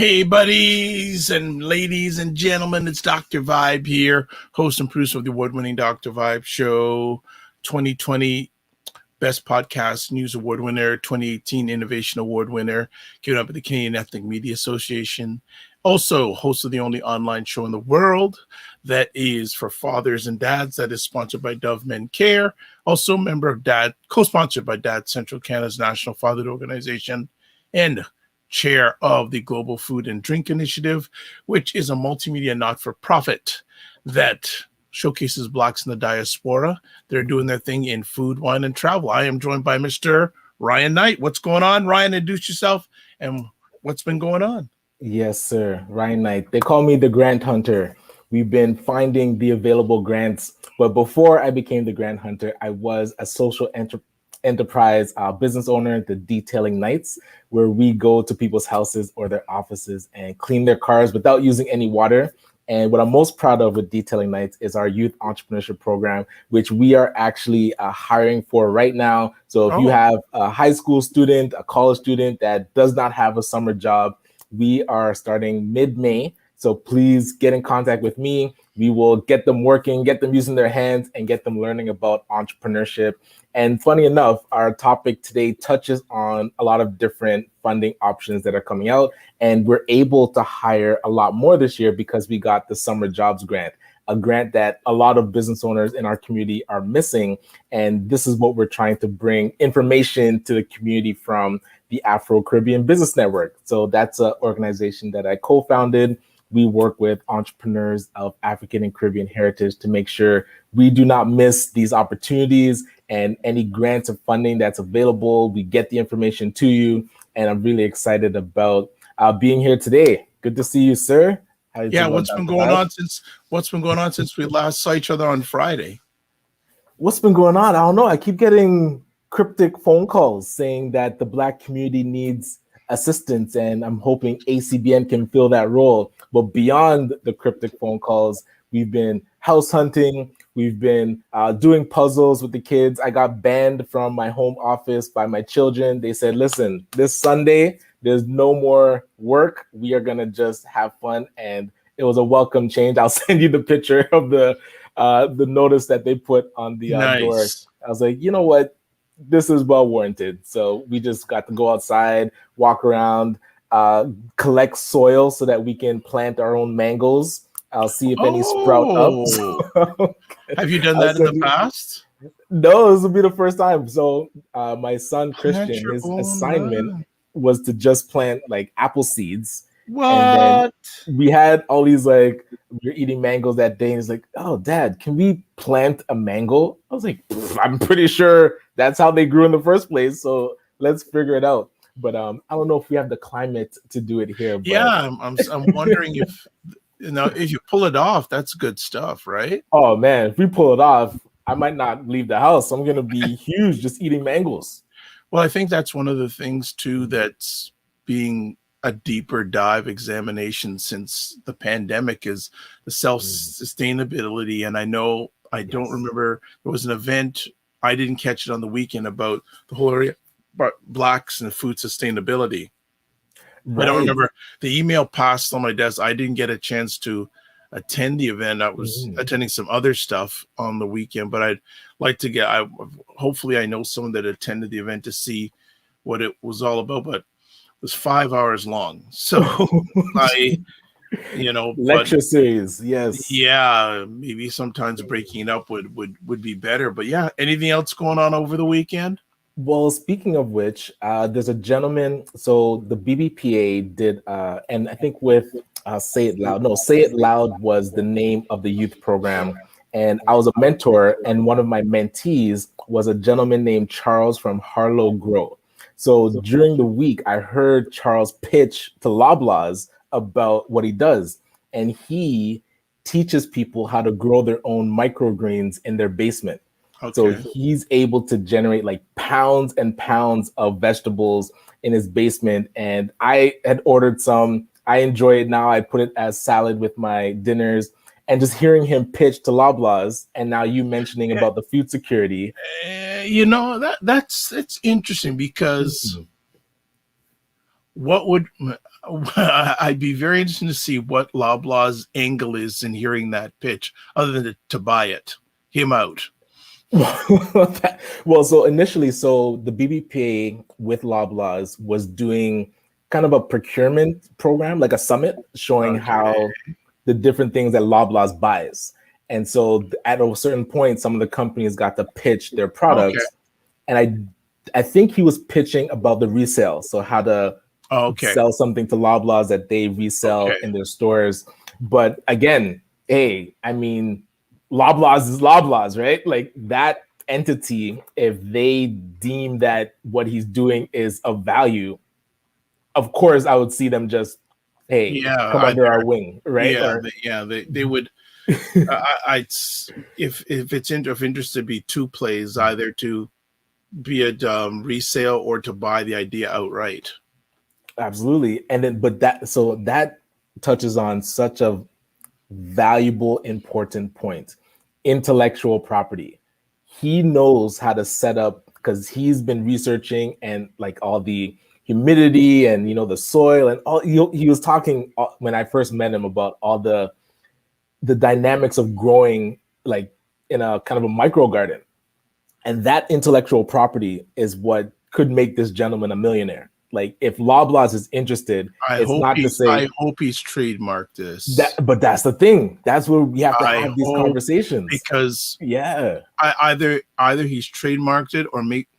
Hey, buddies and ladies and gentlemen, it's Dr. Vibe here, host and producer of the award-winning Dr. Vibe Show, 2020 Best Podcast News Award winner, 2018 Innovation Award winner, given up at the Canadian Ethnic Media Association. Also, host of the only online show in the world that is for fathers and dads, that is sponsored by Dove Men Care. Also, member of DAD, co-sponsored by DAD Central Canada's National Fatherhood Organization, and chair of the Global Food and Drink Initiative, which is a multimedia not-for-profit that showcases Blacks in the diaspora. They're doing their thing in food, wine, and travel. I am joined by Mr. Ryan Knight. What's going on, Ryan? Introduce yourself and what's been going on. Yes, sir. Ryan Knight. They call me the grant hunter. We've been finding the available grants. But before I became the grant hunter, I was a social enterprise business owner at the Detailing Nights, where we go to people's houses or their offices and clean their cars without using any water. And what I'm most proud of with Detailing Nights is our youth entrepreneurship program, which we are actually hiring for right now. So if you have a high school student, a college student that does not have a summer job, we are starting mid-May. So please get in contact with me. We will get them working, get them using their hands, and get them learning about entrepreneurship. And funny enough, our topic today touches on a lot of different funding options that are coming out. And we're able to hire a lot more this year because we got the Summer Jobs Grant, a grant that a lot of business owners in our community are missing. And this is what we're trying to bring information to the community from the Afro-Caribbean Business Network. So that's an organization that I co-founded. We work with entrepreneurs of African and Caribbean heritage to make sure we do not miss these opportunities, and any grants of funding that's available, we get the information to you. And I'm really excited about being here today. Good to see you, sir. Yeah, what's been going on since we last saw each other on Friday? What's been going on? I don't know. I keep getting cryptic phone calls saying that the Black community needs assistance, and I'm hoping ACBN can fill that role. But beyond the cryptic phone calls, we've been house hunting. We've been doing puzzles with the kids. I got banned from my home office by my children. They said, listen, this Sunday, there's no more work. We are going to just have fun. And it was a welcome change. I'll send you the picture of the notice that they put on the door. I was like, you know what? This is well warranted. So we just got to go outside, walk around, collect soil so that we can plant our own mangoes. I'll see if any sprout up. Have you done that in the past? No, this will be the first time. So my son Christian, his assignment was to just plant like apple seeds. What? And then we had all these we were eating mangoes that day, and he's like, "Oh, Dad, can we plant a mango?" I was like, "I'm pretty sure that's how they grew in the first place. So let's figure it out." But I don't know if we have the climate to do it here. But... Yeah, I'm wondering if if you pull it off, that's good stuff, right? Oh man, if we pull it off, I might not leave the house. I'm gonna be huge just eating mangoes. Well, I think that's one of the things too that's being a deeper dive examination since the pandemic is the self-sustainability. And I know I don't remember, there was an event, I didn't catch it on the weekend, about the whole area about Blacks and food sustainability. Right. I don't remember. The email passed on my desk. I didn't get a chance to attend the event. I was attending some other stuff on the weekend, but I'd like to hopefully I know someone that attended the event to see what it was all about, but it was 5 hours long. So lecture series. Yes. Yeah. Maybe sometimes breaking it up would be better, but yeah. Anything else going on over the weekend? Well, speaking of which, there's a gentleman. So the BBPA did, and I think with Say It Loud. No, Say It Loud was the name of the youth program. And I was a mentor, and one of my mentees was a gentleman named Charles from Harlow Grove. So during the week, I heard Charles pitch to Loblaws about what he does. And he teaches people how to grow their own microgreens in their basement. Okay. So he's able to generate like pounds and pounds of vegetables in his basement. And I had ordered some. I enjoy it now. I put it as salad with my dinners. And just hearing him pitch to Loblaws, and now you mentioning about the food security. It's interesting because what would I'd be very interested to see what Loblaw's angle is in hearing that pitch, other than to buy him out. Well, so initially, so the BBPA with Loblaws was doing kind of a procurement program, like a summit, showing Okay. how the different things that Loblaws buys. And so at a certain point, some of the companies got to pitch their Okay. products. And I think he was pitching about the resale. So how to Okay. sell something to Loblaws that they resell in their stores. But again, hey, I mean, Loblaws is Loblaws, right? Like that entity, if they deem that what he's doing is of value, of course, I would see them just, hey, Yeah. come under our wing, right? Yeah. Or They would. I if it's of interest to be two plays, either to be a resale or to buy the idea outright. absolutely. And then, but that touches on such a valuable, important point: intellectual property. He knows how to set up, because he's been researching and like all the humidity and the soil and all. He was talking when I first met him about all the dynamics of growing like in a kind of a micro garden, and that intellectual property is what could make this gentleman a millionaire. Like if Loblaws is interested, it's not to say I hope he's trademarked this. but that's the thing. That's where we have to I have these hope, conversations. because yeah, either he's trademarked it or make.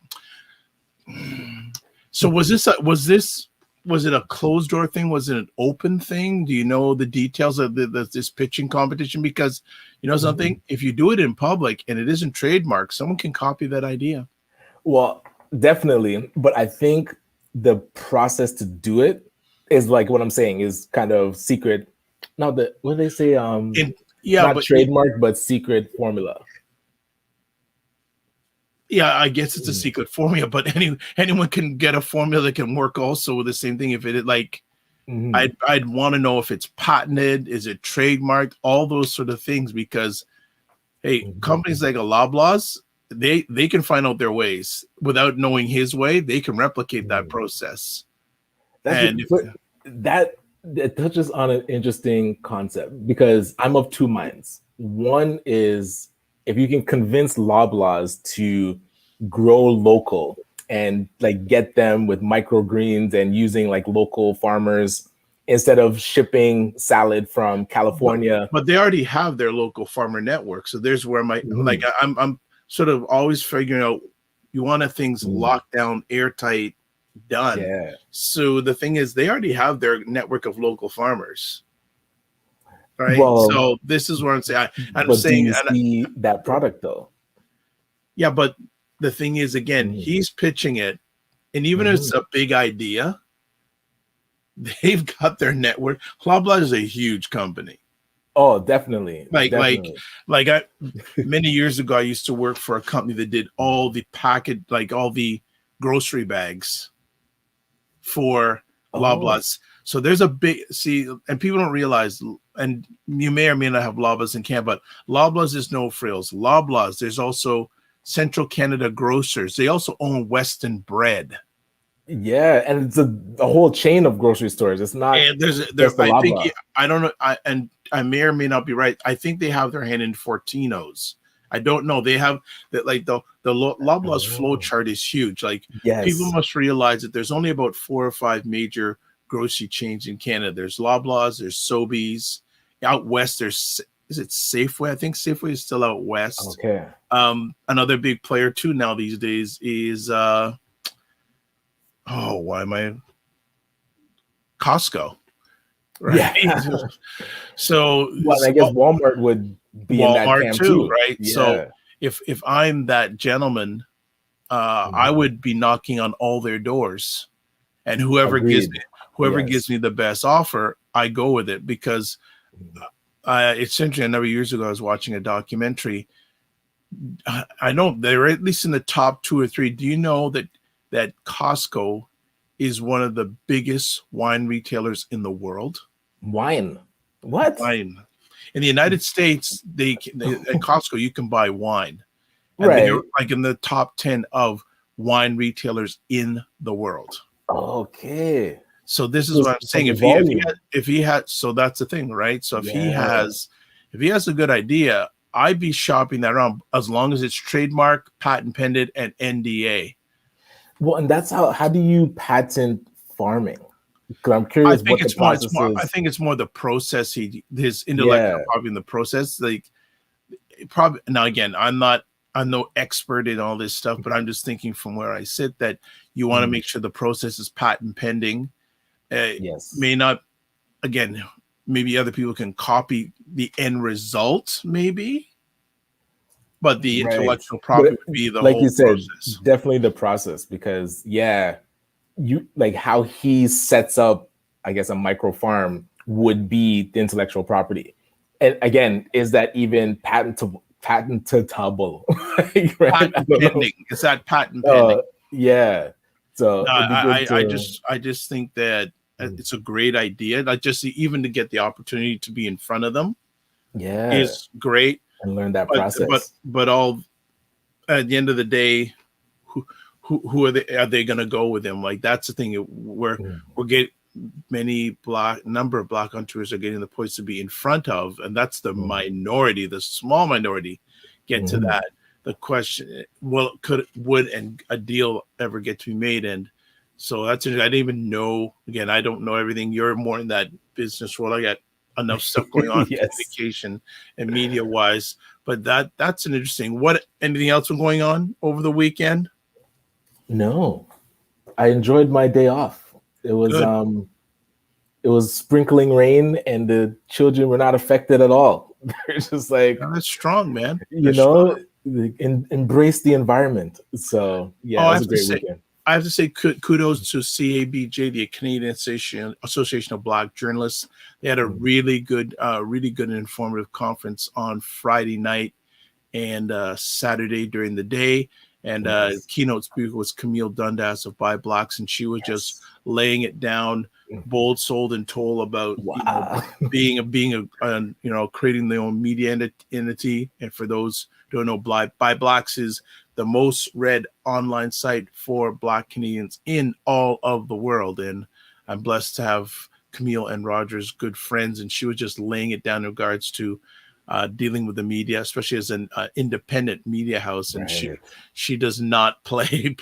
So was it a closed door thing? Was it an open thing? Do you know the details of this pitching competition? Because you know something, if you do it in public and it isn't trademarked, someone can copy that idea. Well, definitely. But I think the process to do it is like what I'm saying is kind of secret. Not the what do they say? Not but trademark, but secret formula. yeah, I guess it's a secret formula, but anyone can get a formula that can work also with the same thing. If it like, I'd want to know if it's patented, is it trademarked, all those sort of things, because hey, companies like Loblaws, they can find out their ways without knowing his way. They can replicate that process. That touches on an interesting concept, because I'm of two minds. One is if you can convince Loblaws to grow local and like get them with microgreens and using like local farmers instead of shipping salad from California. But they already have their local farmer network. So there's where I'm sort of always figuring out, you want things locked down, airtight, done. Yeah. So the thing is, they already have their network of local farmers. Right. Well, so this is where I'm saying, do you see that product though? Yeah, but the thing is, again, he's pitching it, and even if it's a big idea, they've got their network. Loblaw is a huge company. Oh, definitely. Like many years ago, I used to work for a company that did all the all the grocery bags for Loblaws. So there's a big and people don't realize, and you may or may not have Loblaws in Canada, but Loblaws is no frills. Loblaws, there's also Central Canada Grocers. They also own Weston Bread. Yeah, and it's a whole chain of grocery stores. It's not. And I don't know. I may or may not be right. I think they have their hand in Fortino's. I don't know. They have that, like the Loblaws flow chart is huge. Like people must realize that there's only about 4 or 5 major grocery chains in Canada. There's Loblaws, there's Sobeys. Out west, is it Safeway? I think Safeway is still out west. Okay. Another big player too now these days is Costco. Right. Yeah. So I guess Walmart would be in that camp too, right? Yeah. So if I'm that gentleman, I would be knocking on all their doors, and whoever gives me the best offer, I go with it, because it's interesting. A number of years ago, I was watching a documentary. I know they're at least in the top 2 or 3. Do you know that Costco is one of the biggest wine retailers in the world? Wine? What? Wine. In the United States, at Costco, you can buy wine. And right. They're like in the top 10 of wine retailers in the world. Okay. So this is what I'm saying. If he had, so that's the thing, right? So if he has a good idea, I'd be shopping that around as long as it's trademark, patent pending, and NDA. Well, and that's how do you patent farming? Because I'm curious what the process is. I think it's more the process. His intellectual property in the process. Like probably now again, I'm no expert in all this stuff, but I'm just thinking from where I sit that you want to make sure the process is patent pending. May not, again, maybe other people can copy the end result, maybe, but the intellectual property would be the like whole you said, process. Definitely the process, because you like how he sets up, I guess, a micro farm would be the intellectual property. And again, is that even patentable? Patent pending. Is that patent pending? Yeah. So I just think that it's a great idea. Like just even to get the opportunity to be in front of them, is great, and learn that process. But all at the end of the day, who are they going to go with him? Like that's the thing. We're getting number of black hunters are getting the points to be in front of, and that's the minority, the small minority, get to that. The question, would a deal ever get to be made? And so that's it. I didn't even know. Again, I don't know everything. You're more in that business world. I got enough stuff going on, communication and media wise. But that's an interesting. Anything else going on over the weekend? No, I enjoyed my day off. It was good. It was sprinkling rain, and the children were not affected at all. They're just like, that's strong, man. Embrace the environment. So it was a great weekend. I have to say kudos to CABJ, the Canadian Association of Black Journalists. They had a really good and informative conference on Friday night and Saturday during the day. And keynote speaker was Camille Dundas of Buy Blacks, and she was just laying it down, bold, sold, and told about being a creating their own media entity. And for those who don't know, Buy Blacks is the most read online site for Black Canadians in all of the world. And I'm blessed to have Camille and Rogers good friends, and she was just laying it down in regards to dealing with the media, especially as an independent media house. And she does not play,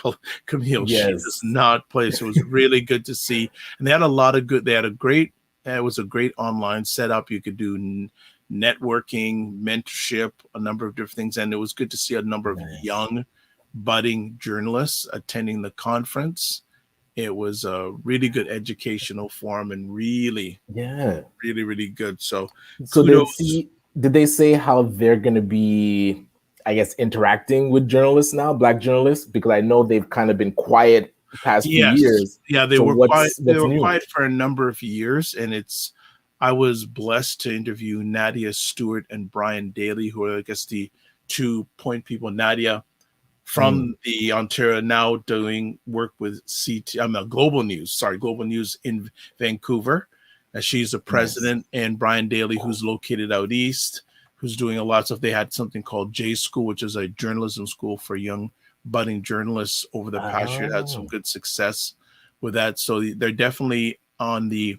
Camille. She does not play. So it was really good to see. And they had it was a great online setup. You could do networking, mentorship, a number of different things. And it was good to see a number of young budding journalists attending the conference. It was a really good educational forum and really, really good. So did they say how they're going to be, I guess, interacting with journalists now, Black journalists? Because I know they've kind of been quiet the past few years. Yeah, they were quiet. They were quiet for a number of years, and I was blessed to interview Nadia Stewart and Brian Daly, who are, I guess, the 2 point people. Nadia from the Ontario, now doing work with Global News in Vancouver. She's the president, and Brian Daly, who's located out east, who's doing a lot of stuff. They had something called J School, which is a journalism school for young budding journalists over the past year. Had some good success with that. So they're definitely on the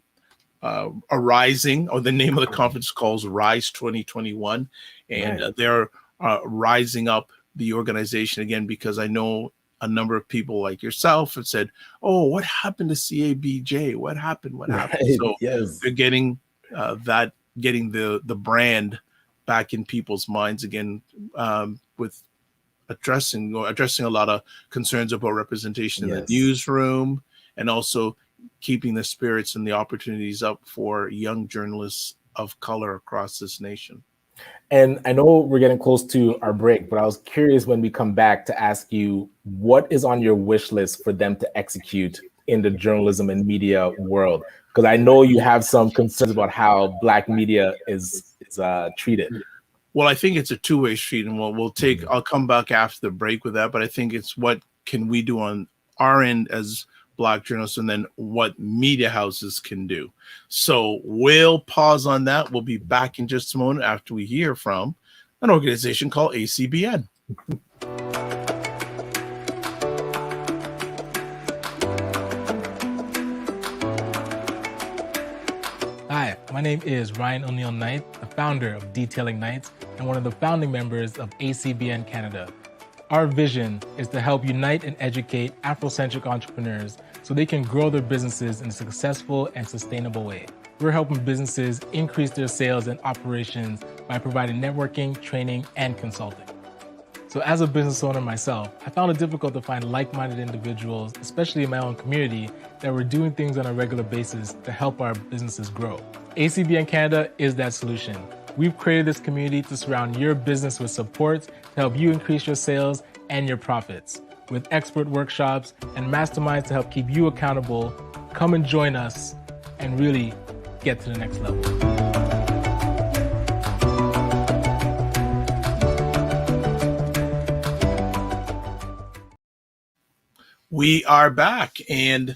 rising, or the name of the conference calls Rise 2021. And they're rising up the organization again, because I know a number of people like yourself have said, "Oh, what happened to CABJ? What happened? So they're getting getting the brand back in people's minds again, with addressing a lot of concerns about representation in the newsroom, and also keeping the spirits and the opportunities up for young journalists of color across this nation." And I know we're getting close to our break, but I was curious when we come back to ask you, what is on your wish list for them to execute in the journalism and media world? Because I know you have some concerns about how Black media is treated. Well, I think it's a two-way street, and I'll come back after the break with that, but I think it's what can we do on our end as Black journalists, and then what media houses can do. So we'll pause on that. We'll be back in just a moment after we hear from an organization called ACBN. name is Ryan Oneil Knight, the founder of Detailing Knights and one of the founding members of ACBN Canada. Our vision is to help unite and educate Afrocentric entrepreneurs so they can grow their businesses in a successful and sustainable way. We're helping businesses increase their sales and operations by providing networking, training, and consulting. So as a business owner myself, I found it difficult to find like-minded individuals, especially in my own community, that were doing things on a regular basis to help our businesses grow. ACBN Canada is that solution. We've created this community to surround your business with support to help you increase your sales and your profits. With expert workshops and masterminds to help keep you accountable, come and join us and really get to the next level. We are back, and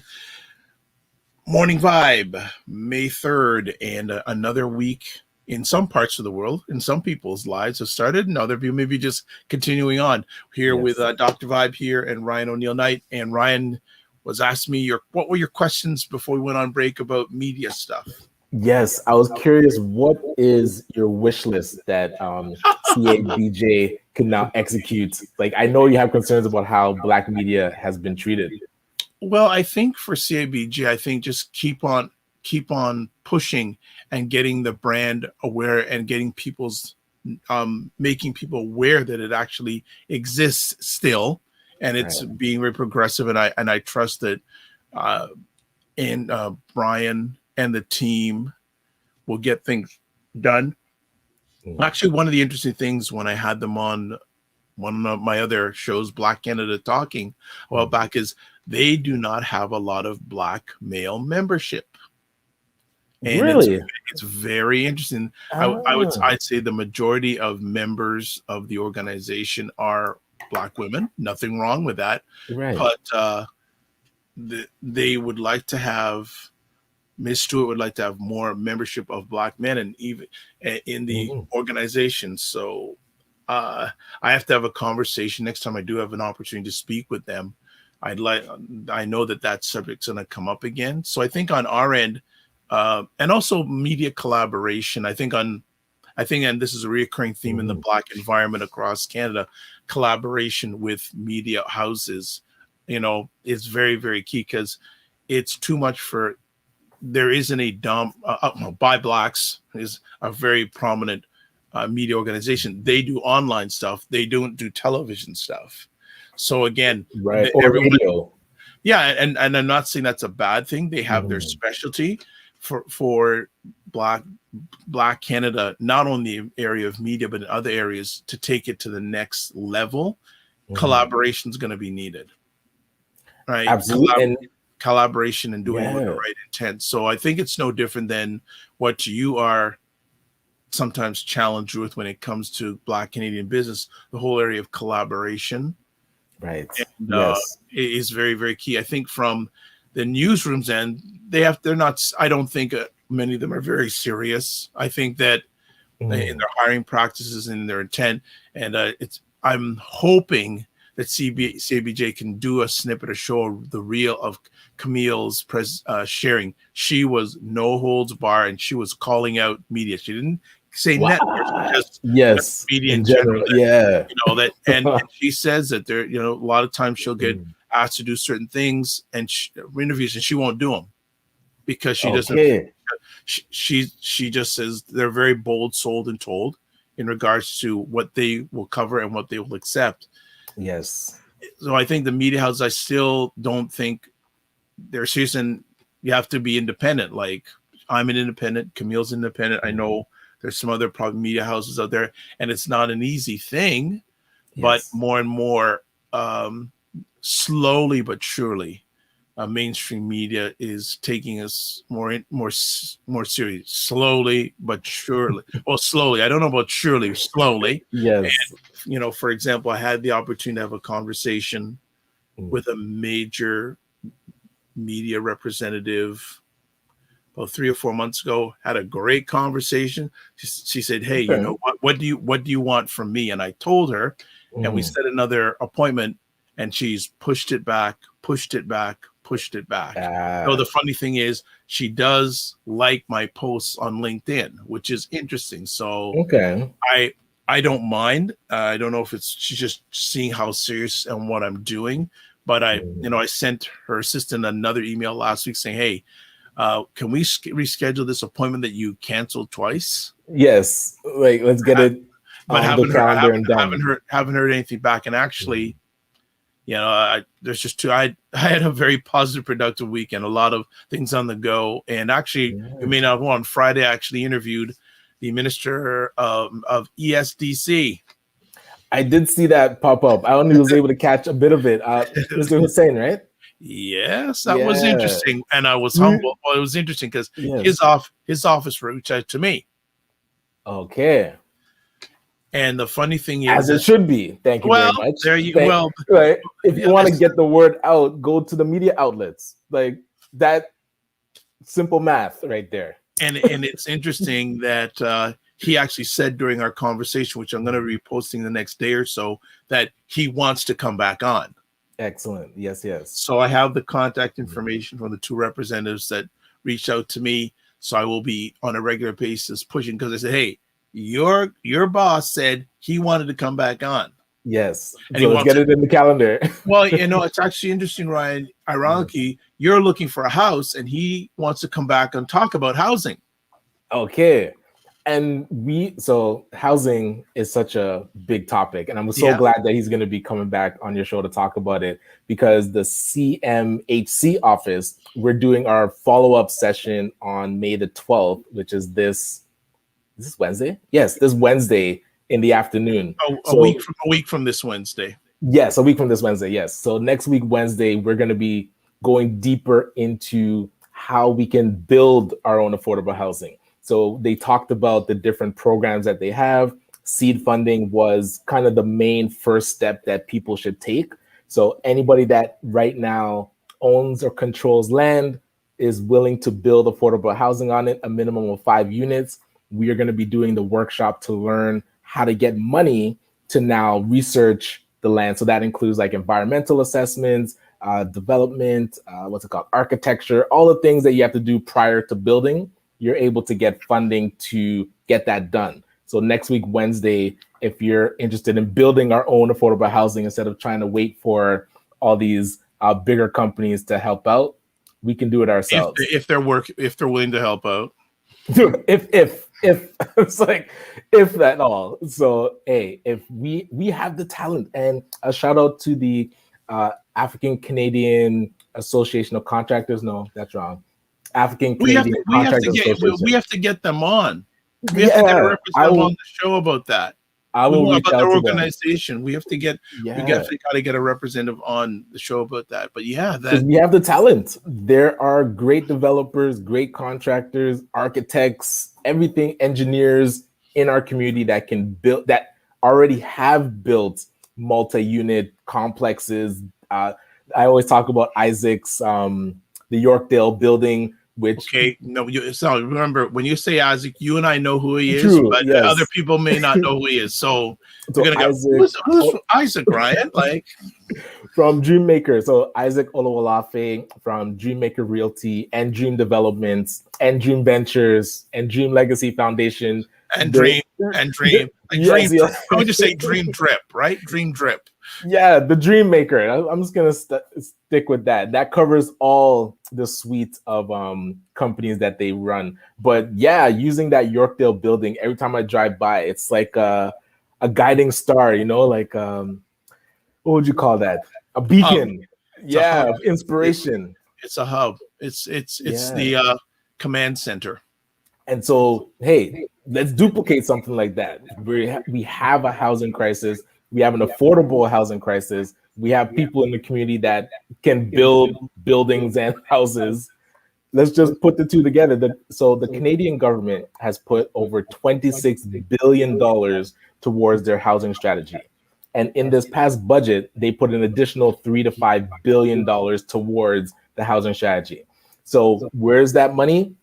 Morning Vibe, May 3rd, and another week in some parts of the world, in some people's lives have started, and other people maybe just continuing on. Here with Dr. Vibe here and Ryan Oneil Knight. And Ryan was asking me what were your questions before we went on break about media stuff? Yes, I was curious, what is your wish list that CABJ can now execute? Like, I know you have concerns about how Black media has been treated. Well, I think for CABJ, I think just keep on pushing and getting the brand aware and getting people's making people aware that it actually exists still, and it's being very progressive. And I trust that Brian and the team will get things done. Actually, one of the interesting things when I had them on one of my other shows, Black Canada Talking, a while back, is they do not have a lot of Black male membership. And really? It's very interesting. I'd say the majority of members of the organization are Black women. Nothing wrong with that. Right. But they would like to have, Ms. Stewart would like to have more membership of Black men, and even in the organization. So I have to have a conversation next time I do have an opportunity to speak with them. I know that subject's going to come up again. So I think on our end, and also media collaboration, I think, and this is a recurring theme in the Black environment across Canada, collaboration with media houses, is very, very key, because it's too much for, there isn't a By Blacks is a very prominent media organization. They do online stuff. They don't do television stuff. So again, radio. Yeah, and I'm not saying that's a bad thing. They have their specialty for Black Canada, not only in the area of media, but in other areas, to take it to the next level. Collaboration is going to be needed, right? Absolutely. Collaboration and doing it with the right intent. So I think it's no different than what you are sometimes challenged with when it comes to Black Canadian business. The whole area of collaboration, right? And, is very, very key. I think from the newsrooms end, they're not. I don't think many of them are very serious. I think that in their hiring practices and their intent, and I'm hoping that CABJ can do a snippet or show the reel of Camille's sharing. She was no holds bar, and she was calling out media. She didn't say networks, just media in general. That, and she says that there, a lot of times she'll get asked to do certain things and interviews, and she won't do them because she doesn't. She just says they're very bold, sold, and told in regards to what they will cover and what they will accept. Yes. So I think the media houses, I still don't think they're serious, and you have to be independent. Like, I'm an independent, Camille's independent. I know there's some other probably media houses out there, and it's not an easy thing, but more and more, slowly but surely, mainstream media is taking us more serious. Slowly but surely. Well, slowly. I don't know about surely. Slowly. Yes. And, for example, I had the opportunity to have a conversation with a major media representative about 3 or 4 months ago. Had a great conversation. She said, "Hey, what do you want from me?" And I told her, and we set another appointment, and she's pushed it back, pushed it back. So the funny thing is, she does like my posts on LinkedIn, which is interesting. So okay. I don't mind. I don't know if she's just seeing how serious and what I'm doing, but I sent her assistant another email last week saying, "Hey, can we reschedule this appointment that you canceled twice?" Yes, like let's get it but on the calendar and done. Haven't heard anything back. And actually, there's just two. I had a very positive, productive weekend. A lot of things on the go. And actually, you may not know, on Friday, I actually interviewed the minister of ESDC. I did see that pop up. I only was able to catch a bit of it. Mr. Hussein, right? Yes, that was interesting, and I was humble. Well, it was interesting because his office reached out to me. Okay. And the funny thing is, as it should be. Thank you very much. There you go. Right. If you want to get the word out, go to the media outlets. Like that simple math right there. And it's interesting that he actually said during our conversation, which I'm going to be posting the next day or so, that he wants to come back on. Excellent. Yes, yes. So I have the contact information from the two representatives that reached out to me. So I will be on a regular basis pushing, because I said, hey, your boss said he wanted to come back on. Yes. And so let's get it in the calendar. Well, it's actually interesting, Ryan. Ironically, you're looking for a house and he wants to come back and talk about housing. Okay. And so housing is such a big topic, and I'm so glad that he's going to be coming back on your show to talk about it, because the CMHC office, we're doing our follow-up session on May the 12th, which is this Wednesday? Yes, this Wednesday in the afternoon. A week from this Wednesday. Yes, a week from this Wednesday. Yes. So next week, Wednesday, we're going to be going deeper into how we can build our own affordable housing. So they talked about the different programs that they have. Seed funding was kind of the main first step that people should take. So anybody that right now owns or controls land is willing to build affordable housing on it, a minimum of 5 units. We are going to be doing the workshop to learn how to get money to now research the land. So that includes like environmental assessments, development, architecture, all the things that you have to do prior to building. You're able to get funding to get that done. So next week, Wednesday, if you're interested in building our own affordable housing instead of trying to wait for all these bigger companies to help out, we can do it ourselves. If they're willing to help out. if it's like if that all. So hey, if we have the talent, and a shout out to the African Canadian Association of Contractors. No, that's wrong. African Canadian Contractors Association. We have to get them on. We have to get a representative on the show about that. I will reach out their to organization. Them. We have to get. We definitely got to get a representative on the show about that. But because we have the talent. There are great developers, great contractors, architects, everything, engineers in our community that can build, that already have built multi-unit complexes. I always talk about Isaac's, the Yorkdale building. Remember, when you say Isaac, you and I know who he is, but other people may not know who he is. So we're gonna go, who's Isaac, Ryan? Like from Dreammaker. So Isaac Olowolafe from Dreammaker Realty and Dream Developments and Dream Ventures and Dream Legacy Foundation and Dream. I would just say Dream Drip, right? Dream Drip. Yeah, the Dreammaker. I'm just gonna stick with that. That covers all the suite of companies that they run. But yeah, using that Yorkdale building, every time I drive by, it's like a guiding star. Like what would you call that? A beacon. Of inspiration. It's a hub. It's the command center. And so, hey, let's duplicate something like that. We have a housing crisis. We have an affordable housing crisis. We have people in the community that can build buildings and houses. Let's just put the two together. So the Canadian government has put over $26 billion towards their housing strategy. And in this past budget, they put an additional $3 to $5 billion towards the housing strategy. So where's that money?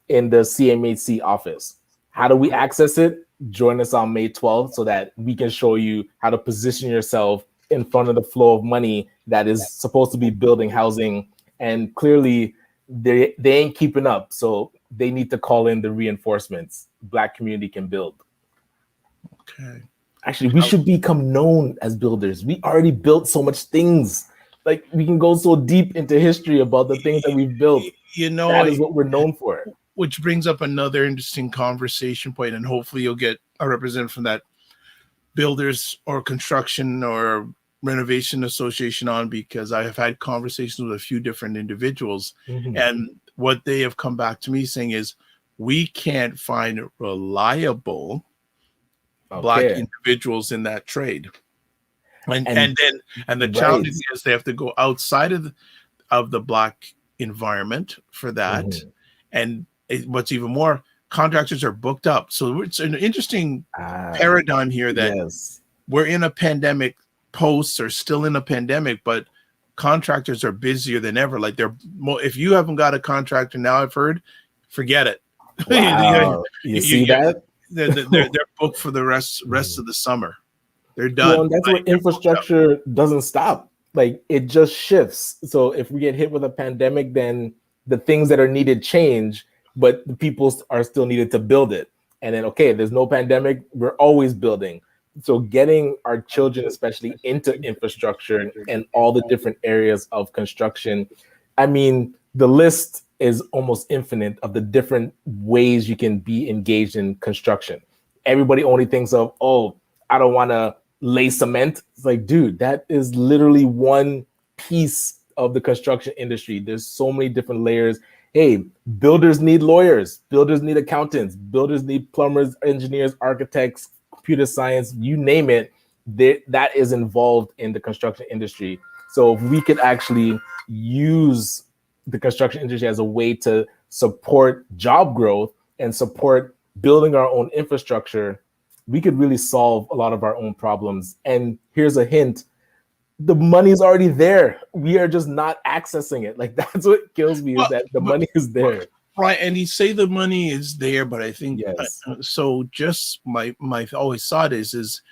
In the CMHC office. How do we access it? Join us on May 12th so that we can show you how to position yourself in front of the flow of money that is supposed to be building housing and clearly they ain't keeping up. So they need to call in the reinforcements. Black community can build. Okay. Actually, we should become known as builders. We already built so much things. Like, we can go so deep into history about the things that we've built. You know, that is what we're known for. Which brings up another interesting conversation point, and hopefully you'll get a representative from that builders or construction or renovation association on, because I have had conversations with a few different individuals, and what they have come back to me saying is we can't find reliable Black individuals in that trade. And the challenge is they have to go outside of the Black environment for that. And what's even more, contractors are booked up. So it's an interesting paradigm here that we're in a pandemic, posts are still in a pandemic, but contractors are busier than ever. Like, if you haven't got a contractor now, I've heard, forget it. Wow. you see that? They're booked for the rest of the summer. They're done. Well, that's where infrastructure doesn't stop. Like, it just shifts. So if we get hit with a pandemic, then the things that are needed change, but the people are still needed to build it. And then, okay, there's no pandemic, we're always building. So getting our children, especially, into infrastructure and all the different areas of construction. I mean, the list is almost infinite of the different ways you can be engaged in construction. Everybody only thinks of, oh, I don't want to lay cement. It's like, dude, that is literally one piece of the construction industry. There's so many different layers. Hey, builders need lawyers, builders need accountants, builders need plumbers, engineers, architects, computer science, you name it, that is involved in the construction industry. So if we could actually use the construction industry as a way to support job growth and support building our own infrastructure, we could really solve a lot of our own problems. And here's a hint: the money's already there. We are just not accessing it. Like, that's what kills me, is that the money is there. Right, and you say the money is there, but I think so. Just my always thought is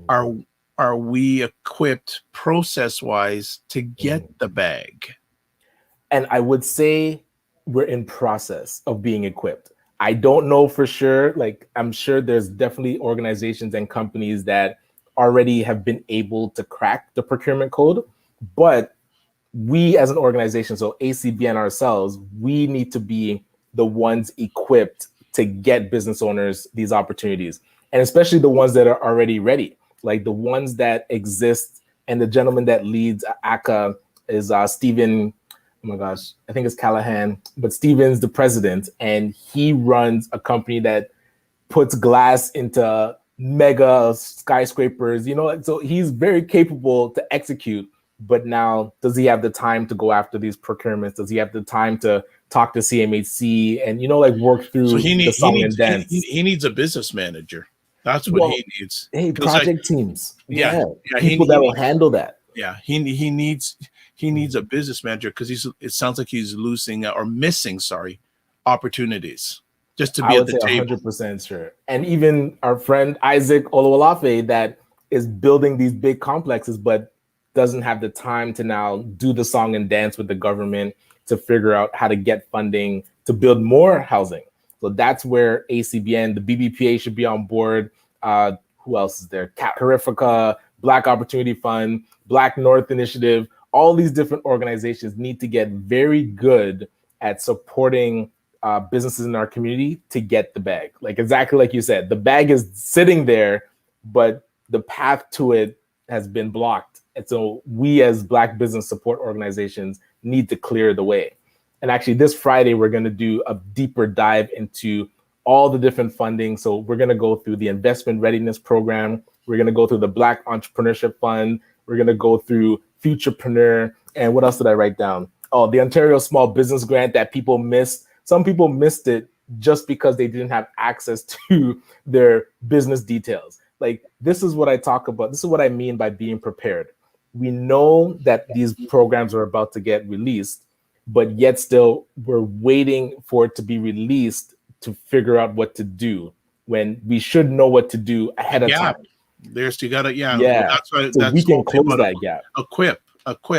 are we equipped process wise to get the bag? And I would say we're in process of being equipped. I don't know for sure. Like, I'm sure there's definitely organizations and companies that already have been able to crack the procurement code, but we as an organization, so ACBN ourselves, we need to be the ones equipped to get business owners these opportunities, and especially the ones that are already ready, like the ones that exist. And the gentleman that leads ACA is Stephen, oh my gosh, I think it's Callahan, but Stephen's the president, and he runs a company that puts glass into mega skyscrapers, so he's very capable to execute. But now, does he have the time to go after these procurements? Does he have the time to talk to CMHC and, work through the song and dance? He needs a business manager. That's what he needs. Hey, project teams. Yeah, people that will handle that. Yeah, he needs a business manager, because it sounds like he's losing or missing, opportunities just to be at the table. 100% sure. And even our friend Isaac Olowolafe, that is building these big complexes, but doesn't have the time to now do the song and dance with the government to figure out how to get funding to build more housing. So that's where ACBN, the BBPA should be on board. Who else is there? Carifica, Black Opportunity Fund, Black North Initiative. All these different organizations need to get very good at supporting businesses in our community to get the bag. Like, exactly like you said, the bag is sitting there, but the path to it has been blocked. And so we as Black business support organizations need to clear the way. And actually this Friday, we're going to do a deeper dive into all the different funding. So we're going to go through the investment readiness program. We're going to go through the Black Entrepreneurship Fund. We're going to go through Futurepreneur. And what else did I write down? Oh, the Ontario Small Business Grant that people missed. Some people missed it just because they didn't have access to their business details. Like, this is what I talk about. This is what I mean by being prepared. We know that these programs are about to get released, but yet still we're waiting for it to be released to figure out what to do, when we should know what to do ahead of time. You gotta, Well, that's why we can close that gap. Equip.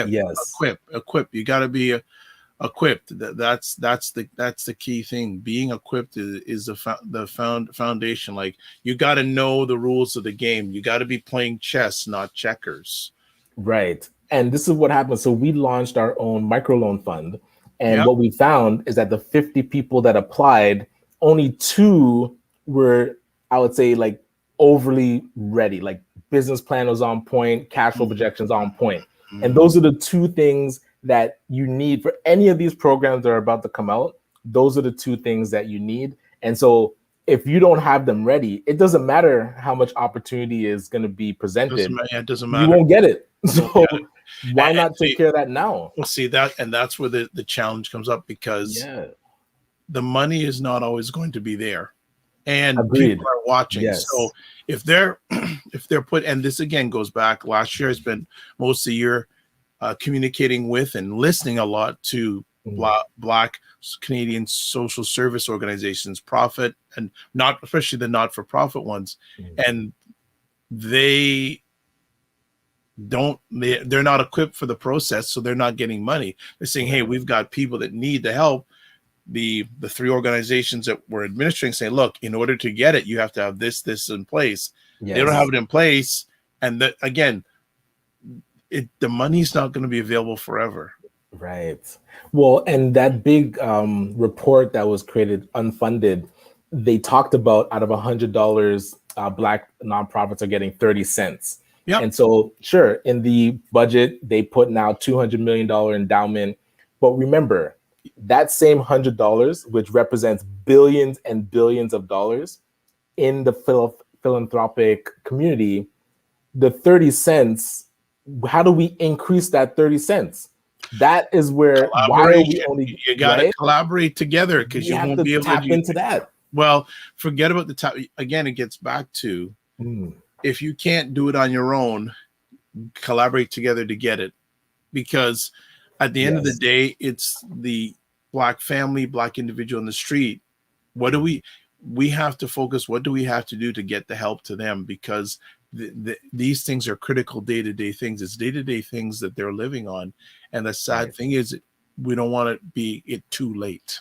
Yes. Equip. You gotta be equipped. That's the key thing. Being equipped is the foundation. Like, you got to know the rules of the game. You got to be playing chess, not checkers. Right. And this is what happened. So we launched our own microloan fund. And Yep. what we found is that the 50 people that applied, only 2 were, I would say, like overly ready. Like business plan was on point, cash flow projections on point. And those are the 2 things that you need for any of these programs that are about to come out. Those are the 2 things that you need. And so if you don't have them ready, it doesn't matter how much opportunity is going to be presented. It doesn't matter. You won't get it. So why not take care of that now? We'll see that. And that's where the challenge comes up, because the money is not always going to be there. And people are watching. Yes. So if they're put, and this again goes back, last year I spent most of the year communicating with and listening a lot to Black Canadian social service organizations, profit and not, especially the not-for-profit ones. And they're not equipped for the process, so they're not getting money. They're saying, hey, we've got people that need the help. The 3 organizations that we're administering say, look, in order to get it, you have to have this in place. They don't have it in place. And that, again, the money's not going to be available forever. Right. Well, and that big report that was created, unfunded, they talked about out of $100, Black nonprofits are getting 30 cents. Yep. And so, sure, in the budget, they put now $200 million endowment. But remember, that same $100, which represents billions and billions of dollars in the philanthropic community, the 30 cents, how do we increase that 30 cents? That is where, why are we only, you got to collaborate together, because you won't be able to tap into that. Well, forget about the top. Again, it gets back to, if you can't do it on your own, collaborate together to get it. Because at the end of the day, it's the Black family, Black individual in the street. What do we have to focus? What do we have to do to get the help to them? Because these things are critical day-to-day things. It's day-to-day things that they're living on. And the sad thing is, we don't want it be too late.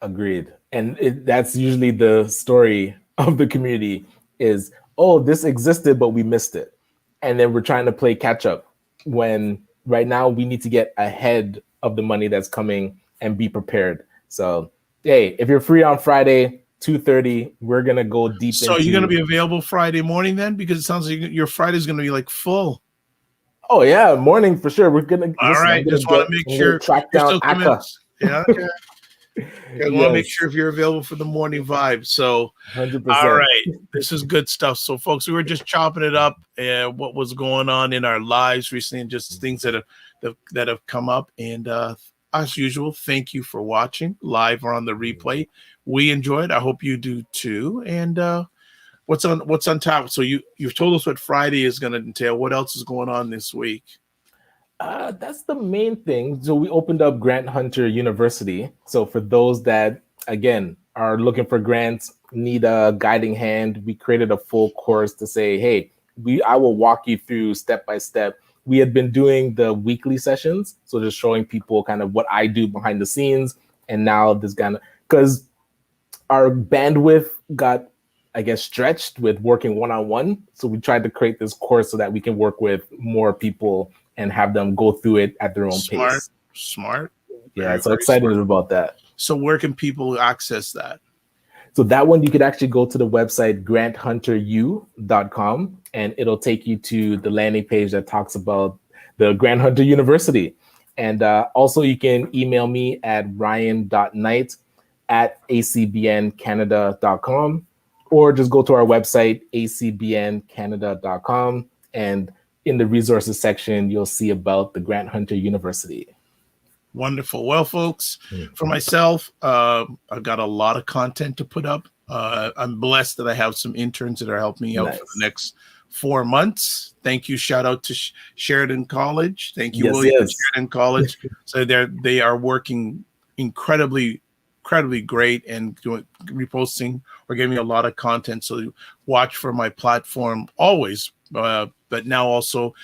Agreed. And that's usually the story of the community is, oh, this existed, but we missed it. And then we're trying to play catch up, when right now we need to get ahead of the money that's coming and be prepared. So, hey, if you're free on Friday, 2:30, we're going to go deep. So you're going to be available Friday morning then? Because it sounds like your Friday's going to be like full. Oh, yeah, morning for sure. We're going to. All right, just want to make sure. Track down Akka. Yeah, okay. I want to make sure if you're available for the morning vibe. So, 100%. All right, this is good stuff. So, folks, we were just chopping it up, what was going on in our lives recently, and just things that have come up. And as usual, thank you for watching live or on the replay. We enjoyed. I hope you do too. And what's on top? So you've told us what Friday is going to entail. What else is going on this week? That's the main thing. So we opened up Grant Hunter University. So for those that, again, are looking for grants, need a guiding hand, we created a full course to say, hey, I will walk you through step by step. We had been doing the weekly sessions, so just showing people kind of what I do behind the scenes. And now this kind of, because our bandwidth got, I guess, stretched with working one-on-one. So we tried to create this course so that we can work with more people and have them go through it at their own pace. Smart. Yeah, so excited about that. So where can people access that? So that one, you could actually go to the website granthunteru.com, and it'll take you to the landing page that talks about the Grant Hunter University. And also you can email me at ryan.knight@acbncanada.com, or just go to our website, acbncanada.com, and in the resources section, you'll see about the Grant Hunter University. Wonderful. Well, folks, for myself, I've got a lot of content to put up. I'm blessed that I have some interns that are helping me out for the next 4 months. Thank you. Shout out to Sheridan College. Thank you, William, Sheridan College. So they are working incredibly incredibly great and reposting or giving me a lot of content. So watch for my platform always. But now also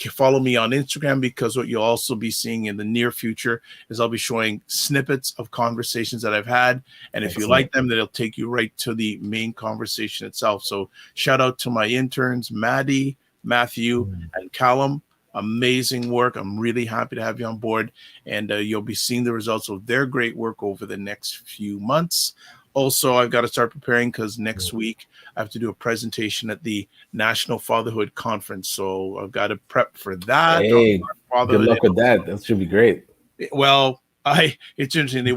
follow me on Instagram, because what you'll also be seeing in the near future is I'll be showing snippets of conversations that I've had. And if you like them, then it'll take you right to the main conversation itself. So shout out to my interns, Maddie, Matthew, and Callum. Amazing work. I'm really happy to have you on board, and you'll be seeing the results of their great work over the next few months. Also, I've got to start preparing because next week I have to do a presentation at the National Fatherhood Conference. So I've got to prep for that. Hey, good luck with that. That should be great. Well, it's interesting. They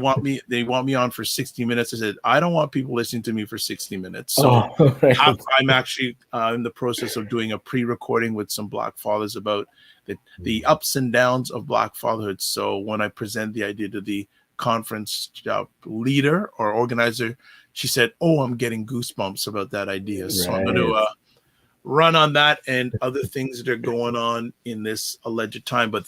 want me on for 60 minutes. I said, I don't want people listening to me for 60 minutes. So right. I'm actually in the process of doing a pre-recording with some Black fathers about the ups and downs of Black fatherhood. So when I present the idea to the conference leader or organizer, she said, "Oh, I'm getting goosebumps about that idea." So I'm going to run on that and other things that are going on in this alleged time. But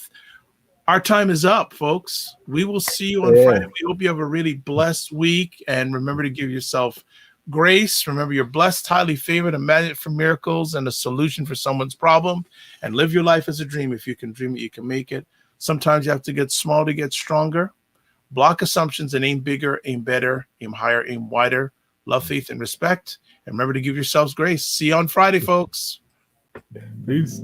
our time is up, folks. We will see you on Friday. We hope you have a really blessed week. And remember to give yourself grace. Remember, you're blessed, highly favored, a magnet for miracles, and a solution for someone's problem. And live your life as a dream. If you can dream it, you can make it. Sometimes you have to get small to get stronger. Block assumptions and aim bigger, aim better, aim higher, aim wider. Love, faith, and respect. And remember to give yourselves grace. See you on Friday, folks. Peace.